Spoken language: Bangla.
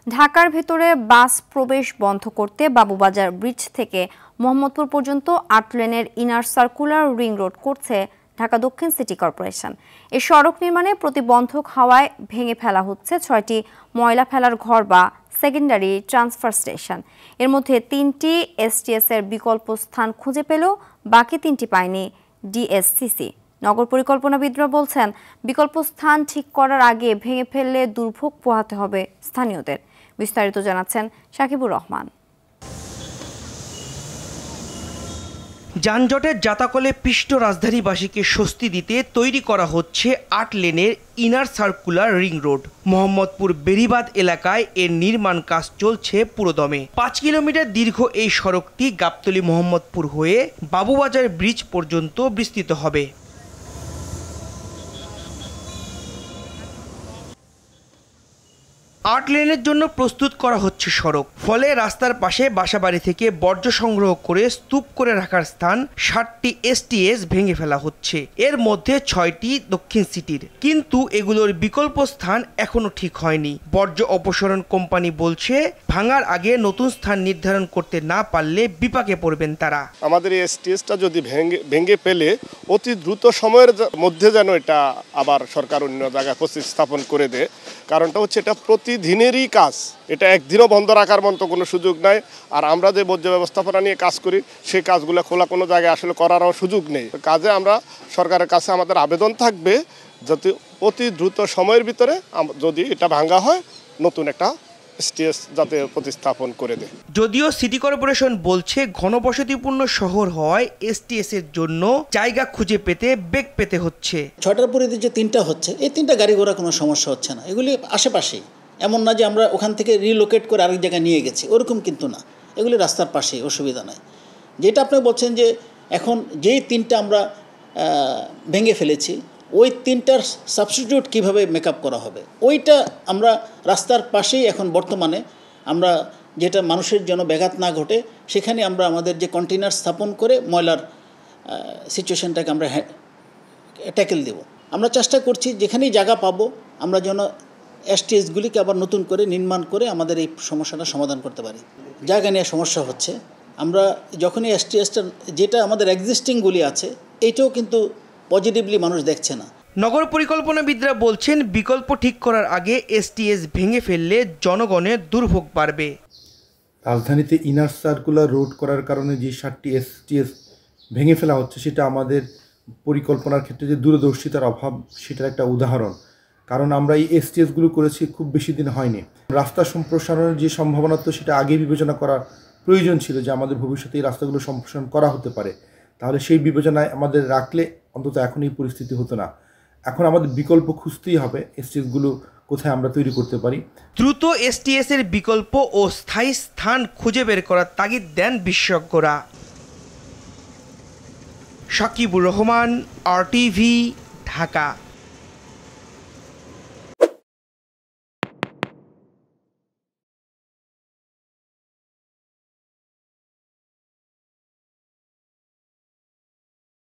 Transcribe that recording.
ঢাকার ভেতরে বাস প্রবেশ বন্ধ করতে বাবুবাজার ব্রিজ থেকে মোহাম্মদপুর পর্যন্ত ৮ লেনের ইনার সার্কুলার রিং রোড করছে ঢাকা দক্ষিণ সিটি কর্পোরেশন। এই সড়ক নির্মাণে প্রতিবন্ধক হওয়ায় ভেঙে ফেলা হচ্ছে ৬টি ময়লা ফেলার ঘর বা সেকেন্ডারি ট্রান্সফার স্টেশন। এর মধ্যে ৩টি এসটিএস এর বিকল্প স্থান খুঁজে পেলেও বাকি ৩টি পায়নি ডিএসসিসি। নগর পরিকল্পনাবিদরা বলছেন, বিকল্প স্থান ঠিক করার আগে ভেঙে ফেললে দুর্ভোগ পোহাতে হবে স্থানীয়দের। বিস্তারিত জানাচ্ছেন শাকিবুর রহমান। যানজটের জাতাকলে পিষ্ট রাজধানীবাসীকে স্বস্তি দিতে তৈরি করা হচ্ছে ৮ লেনের inner circular ring road. Mohammadpur বেড়িবাঁধ এলাকায় এর নির্মাণ কাজ চলছে পুরোদমে। ৫ কিলোমিটার দীর্ঘ এই সড়কটি গাবতলী মোহাম্মদপুর হয়ে বাবুবাজার ব্রিজ পর্যন্ত বিস্তৃত হবে। আট লেনের জন্য প্রস্তুত করা হচ্ছে সড়ক। ফলে রাস্তার পাশে বাসাবাড়ি থেকে বর্জ্য সংগ্রহ করে স্তূপ করে রাখার স্থান ৬০টি এসটিএস ভেঙে ফেলা হচ্ছে। এর মধ্যে ৬টি দক্ষিণ সিটির, কিন্তু এগুলোর বিকল্প স্থান এখনো ঠিক হয়নি। বর্জ্য অপসারণ কোম্পানি বলছে, ভাঙার আগে নতুন স্থান নির্ধারণ করতে না পারলে বিপাকে পড়বেন তারা। আমাদের এই এসটিএসটা যদি ভেঙে ফেলে অতি দ্রুত সময়ের মধ্যে যেন এটা আবার সরকার অন্য জায়গায় প্রতিস্থাপন করে দেয়। কারণটা হচ্ছে এটা প্রতিদিনেরই কাজ, এটা একদিনও বন্ধ রাখার মতো কোনো সুযোগ নাই। আর আমরা যে বর্জ্য ব্যবস্থাপনা নিয়ে কাজ করি, সেই কাজগুলো খোলা কোনো জায়গায় আসলে করারও সুযোগ নেই। কাজে আমরা সরকারের কাছে আমাদের আবেদন থাকবে, যাতে অতি দ্রুত সময়ের ভিতরে যদি এটা ভাঙা হয়, নতুন একটা এসটিএস যাতে প্রতিস্থাপন করে দেয়। যদিও সিটি কর্পোরেশন বলছে, ঘনবসতিপূর্ণ শহর হওয়ায় এসটিএস এর জন্য জায়গা খুঁজে পেতে বেগ পেতে হচ্ছে। ৬টার পরিধি যে ৩টা হচ্ছে, এই 3টা গাড়ি ঘোড়া কোনো সমস্যা হচ্ছে না। এগুলি আশেপাশেই, এমন না যে আমরা ওখান থেকে রিলোকেট করে আরেক জায়গায় নিয়ে গেছি, ওরকম কিন্তু না। এগুলি রাস্তার পাশেই, অসুবিধা নাই। যেটা আপনি বলছেন যে এখন যেই 3টা আমরা ভেঙে ফেলেছি, ওই 3টার সাবস্টিটিউট কীভাবে মেকআপ করা হবে, ওইটা আমরা রাস্তার পাশেই এখন বর্তমানে আমরা, যেটা মানুষের জন্য ব্যাঘাত না ঘটে, সেখানে আমরা আমাদের যে কন্টেনার স্থাপন করে ময়লার সিচুয়েশনটাকে আমরা ট্যাকেল দেব। আমরা চেষ্টা করছি যেখানেই জায়গা পাবো আমরা যেন এসটিএসগুলিকে আবার নতুন করে নির্মাণ করে আমাদের এই সমস্যাটা সমাধান করতে পারি। জায়গা নিয়ে সমস্যা হচ্ছে, আমরা যখনই এসটিএসটা যেটা আমাদের এক্সিস্টিংগুলি আছে, এইটাও কিন্তু পজিটিভলি মানুষ দেখছে না। নগর পরিকল্পনাবিদরা বলছেন, বিকল্প ঠিক করার আগে এসটিএস ভেঙে ফেললে জনগণের দুর্ভোগ বাড়বে। রাজধানীতে ইনার সার্কুলার রোড করার কারণে যে 7টি এসটিএস ভেঙে ফেলা হচ্ছে, সেটা আমাদের পরিকল্পনার ক্ষেত্রে যে দূরদর্শিতার অভাব, সেটার একটা উদাহরণ। কারণ আমরা এই এসটিএসগুলো করেছি খুব বেশি দিন হয়নি। রাস্তা সম্প্রসারণের যে সম্ভাবনা, তো সেটা আগে বিবেচনা করা প্রয়োজন ছিল, যে আমাদের ভবিষ্যতে এই রাস্তাগুলো সম্প্রসারণ করা হতে পারে। তাহলে সেই বিবেচনায় আমাদের রাখলে অন্তত এখন এই পরিস্থিতি হতো না। এখন আমাদের বিকল্প খুঁজতেই হবে, এসটিএসগুলো কোথায় আমরা তৈরি করতে পারি। দ্রুত এসটিএস এর বিকল্প ও স্থায়ী স্থান খুঁজে বের করার তাগিদ দেন বিশেষজ্ঞরা। শাকিবুর রহমান, RTV, ঢাকা।